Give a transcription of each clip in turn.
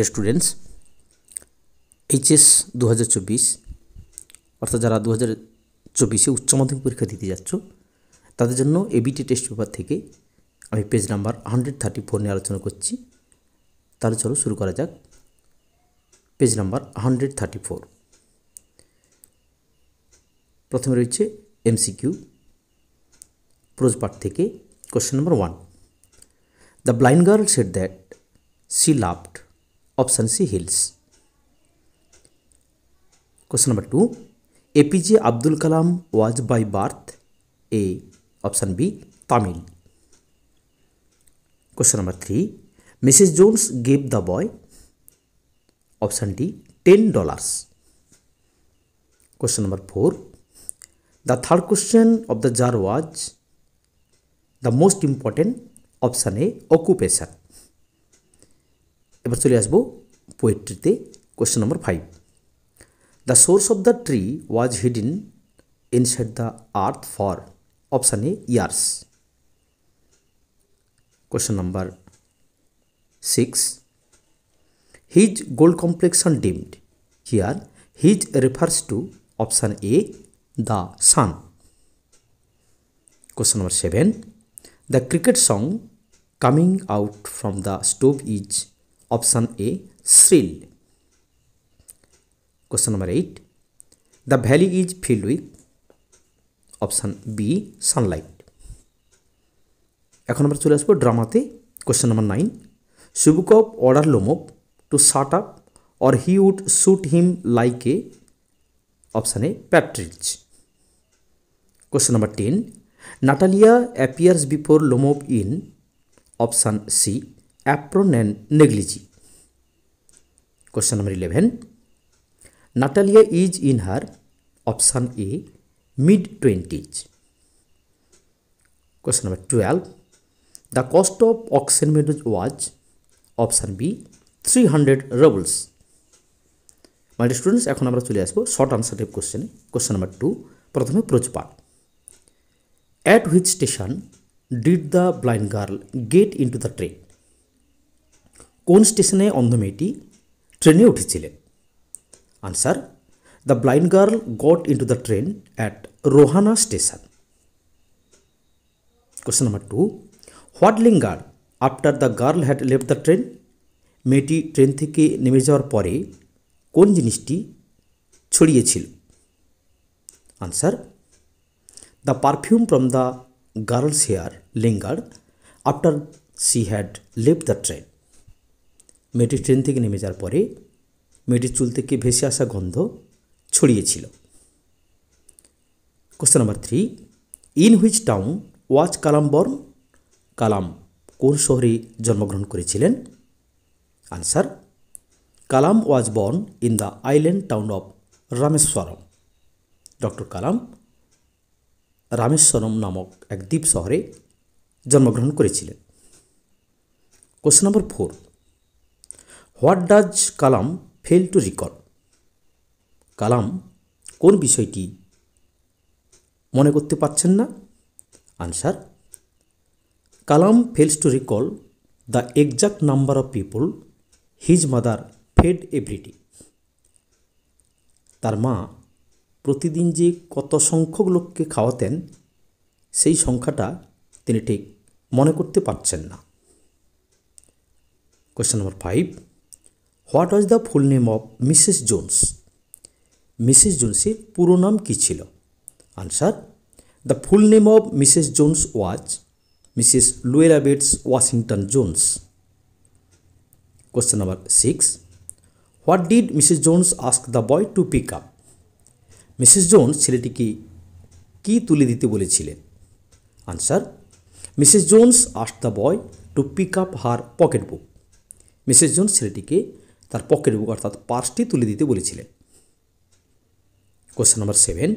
Dear students, HS 2024 অর্থাৎ যারা 2024-এ উচ্চ মাধ্যমিক পরীক্ষা দিতে যাচ্ছ তাদের জন্য এবিটি টেস্ট পেপার থেকে আমি পেজ নাম্বার 134 নিয়ে আলোচনা করছি। তাহলে চলো শুরু করা যাক। পেজ নাম্বার 134, প্রথমে রয়েছে এমসিকিউ প্রোজ পার্ট থেকে। Question number 1, the blind girl said that she laughed. Option C, hills. Question number 2, APJ Abdul Kalam was by birth A. Option B, Tamil. Question number 3, Mrs. Jones gave the boy. Option D, $10. Question number 4, the third question of the jar was the most important. Option A, occupation. এবার চলে আসবো পোয়েট্রিতে। Question number 5, the source of the tree was hidden inside the earth for. Option A, years. Question number 6, his gold complexion deemed. Here his refers to. Option A, the sun. Question number 7, the cricket song coming out from the stove is. Option A, shrill. Question number 8, the valley is filled with. Option B, sunlight. এখন আমরা চলে আসবো ড্রামাতে। Question number 9, Subukov ordered Lomov to shut up or he would shoot him like a. Option A, partridge. Question number 10, Natalia appears before Lomov in. Option C, apron and negligee. Question number 11, Natalia is in her. Option A, mid-20s. Question number 12, the cost of oxen meadows was. Option B, 300 rubles. My dear students, এখন আমরা চলে আসবো short answer type কোশ্চেনে। Question number 2, প্রথমে pros part. At which station did the blind girl get into the train? কোন স্টেশনে অন্ধ মেয়েটি ট্রেনে উঠেছিলেন? Answer, the blind girl got into the train at Rohana station. Question number 2, what linger after the girl had left the train. মেয়েটি train থেকে নেমে যাওয়ার পরে কোন জিনিসটি ছড়িয়েছিল? Answer, the perfume from the girl's hair linger after she had left the train. মেয়েটি train থেকে নেমে যাওয়ার পরে মেয়েটির চুল থেকে ভেসে আসা গন্ধ ছড়িয়েছিল। Question number 3, in which town was Kalam born. Kalam কোন শহরে জন্মগ্রহণ করেছিলেন? Answer, Kalam was born in the island town of Rameswaram. Doctor Kalam Rameswaram নামক এক দ্বীপ শহরে জন্মগ্রহণ করেছিলেন। Question number 4, what does Kalam fail to recall. Kalam কোন বিষয়টি মনে করতে পারছেন না? Answer, Kalam fails to recall the exact number of people his mother fed every day. তার মা প্রতিদিন যে কত সংখ্যক লোককে খাওয়াতেন সেই সংখ্যাটা তিনি ঠিক মনে করতে পারছেন না। Question number 5, what was the full name of Mrs Jones. Mrs জোন্সের পুরো নাম কী ছিল? Answer, the full name of Mrs Jones was Mrs Luella Bates Washington Jones. Question number 6, what did Mrs Jones ask the boy to pick up. Mrs Jones ছেলেটিকে কি তুলে দিতে বলেছিলেন? Answer, Mrs Jones asked the boy to pick up her pocket book. Mrs Jones ছেলেটিকে তার pocket book অর্থাৎ পার্সটি তুলে দিতে বলেছিলেন। Question number 7,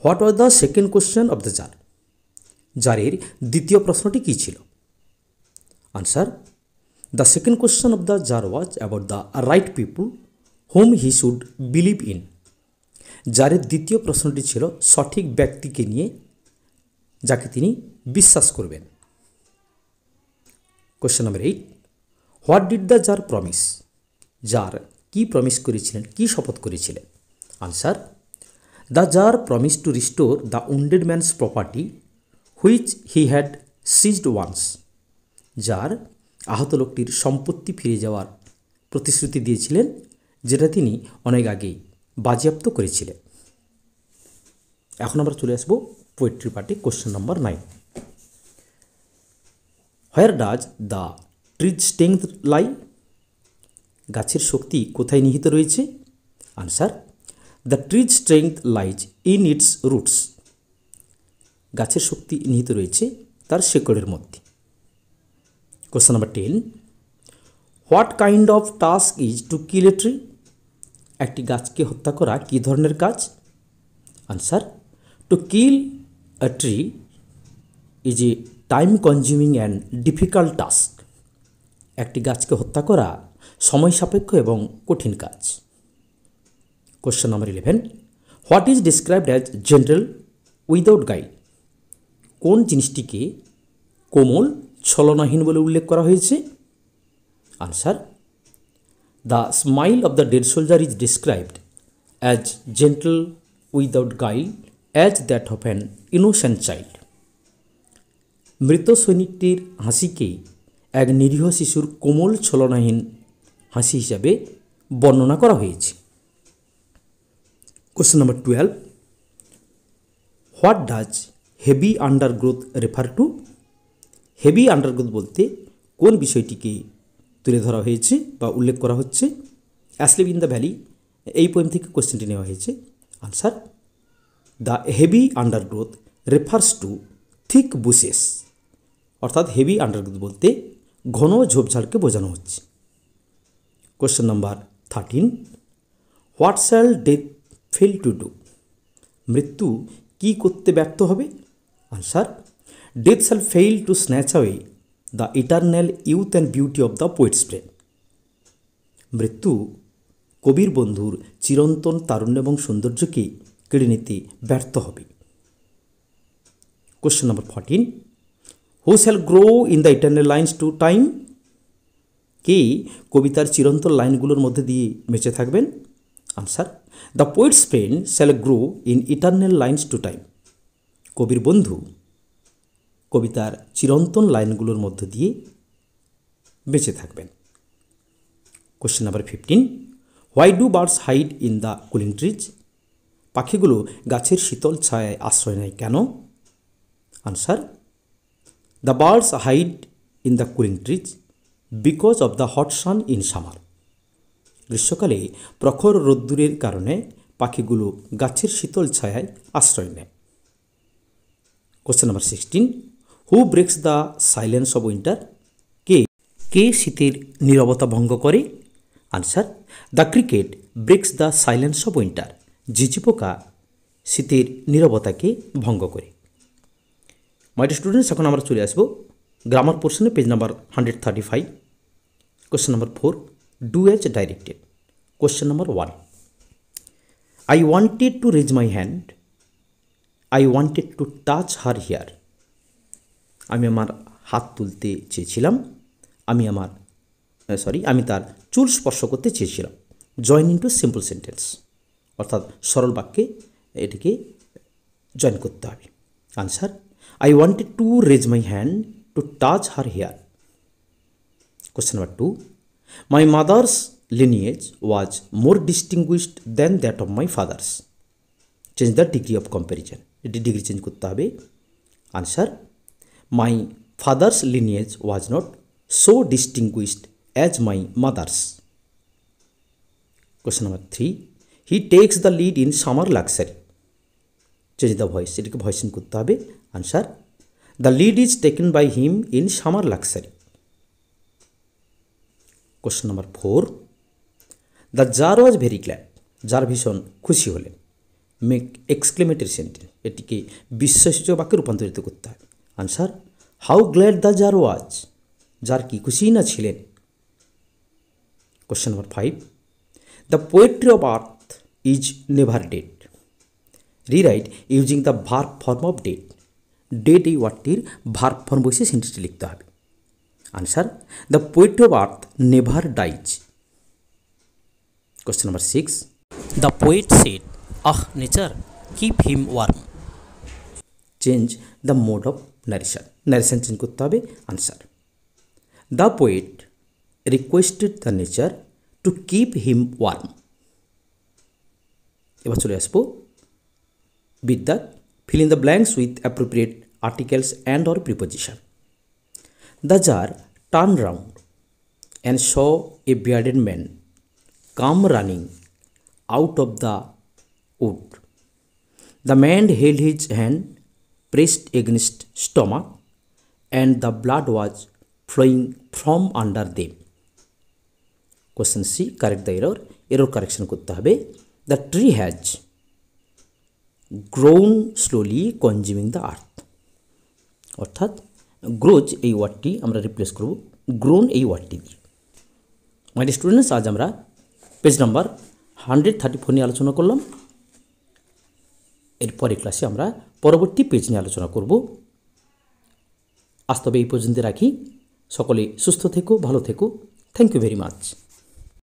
what was the second question of the czar. জারের দ্বিতীয় প্রশ্নটি কী ছিল? Answer, the second question of the czar was about the right people whom he should believe in. জারের দ্বিতীয় প্রশ্নটি ছিল সঠিক ব্যক্তিকে নিয়ে যাকে তিনি বিশ্বাস করবেন। Question number 8, what did the czar promise. Czar কি প্রমিস করেছিলেন, কি শপথ করেছিলেন? Answer, the czar promise to restore the wounded man's property which he had seized once. Czar আহত লোকটির সম্পত্তি ফিরে যাওয়ার প্রতিশ্রুতি দিয়েছিলেন, যেটা তিনি অনেক আগেই বাজেয়াপ্ত করেছিলেন। এখন আমরা চলে আসবো পোয়েট্রি পার্টে। Question number 9, where does the tree's strength lie? গাছের শক্তি কোথায় নিহিত রয়েছে? Answer, the tree's strength lies in its roots. গাছের শক্তি নিহিত রয়েছে তার শেকড়ের মধ্যে। Question number 10, what kind of task is to kill a tree? একটি গাছকে হত্যা করা কী ধরনের কাজ? Answer, to kill a tree is a time consuming and difficult task. একটি গাছকে হত্যা করা সময় সাপেক্ষ এবং কঠিন কাজ। Question number 11, what is described as gentle without guide? কোন জিনিসটিকে কোমল ছলনাহীন বলে উল্লেখ করা হয়েছে? Answer, the smile of the dead soldier is described as gentle without guide as that of an innocent child. মৃত সৈনিকটির হাসিকে এক নিরীহ শিশুর কোমল ছলনাহীন হাসি হিসাবে বর্ণনা করা হয়েছে। Question number 12, what does heavy undergrowth refer to? Heavy undergrowth বলতে কোন বিষয়টিকে তুলে ধরা হয়েছে বা উল্লেখ করা হচ্ছে? অ্যাসলিভ ইন দ্য ভ্যালি এই পোয়েম থেকে কোশ্চেনটি নেওয়া হয়েছে। Answer, the heavy undergrowth refers to thick bushes. অর্থাৎ হেভি আন্ডারগ্রোথ বলতে ঘন ঝোপঝাড়কে বোঝানো হচ্ছে। Question number 13, what shall death fail to do? মৃত্যু কি করতে ব্যর্থ হবে? Answer, death shall fail to snatch away the eternal youth and beauty of the poet's brain. মৃত্যু কবির বন্ধুর চিরন্তন তারুণ্য এবং সৌন্দর্যকে কেড়ে নিতে ব্যর্থ হবে। Question number 14, who shall grow in the eternal lines to time? কে কবিতার চিরন্তন লাইনগুলোর মধ্যে দিয়ে বেঁচে থাকবেন? Answer, the poet's brain shall grow in eternal lines to time. কবির বন্ধু কবিতার চিরন্তন লাইনগুলোর মধ্য দিয়ে বেঁচে থাকবেন। Question number 15, why do birds hide in the cooling trees? পাখিগুলো গাছের শীতল ছায়ায় আশ্রয় নেয় কেন? Answer, the birds hide in the cooling trees because of the hot sun in summer. গ্রীষ্মকালে প্রখর রোদ্দুরের কারণে পাখিগুলো গাছের শীতল ছায়ায় আশ্রয় নেয়। Question number 16, who breaks the silence of winter? কে শীতের নীরবতা ভঙ্গ করে? Answer, the cricket breaks the silence of winter. ঝিঁঝি পোকা শীতের নীরবতাকে ভঙ্গ করে। মাই ডিয়ার স্টুডেন্টস, এখন আমরা চলে আসবো গ্রামার পোর্শনে, page number 135। Question number 4, do as directed. Question number 1, I wanted to raise my hand, I wanted to touch her hair. আমি আমার হাত তুলতে চেয়েছিলাম, আমি তার চুল স্পর্শ করতে চেয়েছিলাম। জয়েন ইন্টু সিম্পল সেন্টেন্স, অর্থাৎ সরল বাক্যে এটিকে জয়েন করতে হবে। Answer, I wanted to raise my hand to touch her hair. Question number 2, my mother's lineage was more distinguished than that of my father's. Change the degree of comparison, এটি degree change করতে হবে। Answer, my father's lineage was not so distinguished as my mother's. Question number 3, he takes the lead in summer luxury. Change the voice, এটিকে voice change করতে হবে। Answer, the lead is taken by him in summer luxury. Question number 4, the czar was very glad. Czar ভীষণ খুশি হলেন। Make exclamatory sentence, এটিকে বিস্ময়সূচক বাক্যে রূপান্তরিত করতে হবে। Answer, how glad the czar was. Czar কি খুশি না ছিলেন। Question number 5, the poetry of earth is never dead. Rewrite using the verb form of dead. Dead এই ওয়ার্ডটির ভার্ব ফর্ম বসে সেন্টেন্সটি লিখতে হবে। Answer, the poetry of earth never dies. Question number 6. The poet said, "Ah, nature, keep him warm." Change the mode of narration. Narration change করতে হবে answer. The poet requested the nature to keep him warm. এবার চলে আসবো বিদ্যাত fill in the blanks with appropriate articles and or preposition. The jar turned round and saw a bearded man come running out of the wood. The man held his hand pressed against stomach and the blood was flowing from under them. Question C, correct the error. Error correction করতে হবে the tree has grown slowly consuming the earth. অর্থাৎ grows এই ওয়ার্ডটি আমরা replace করব grown এই ওয়ার্ডটি দিয়ে। My students, আজ আমরা পেজ নাম্বার 134 নিয়ে আলোচনা করলাম। এরপরে ক্লাসে আমরা পরবর্তী পেজ নিয়ে আলোচনা করব। আজ তবে এই পর্যন্ত রাখি। সকলে সুস্থ থেকো, ভালো থেকো। Thank you very much.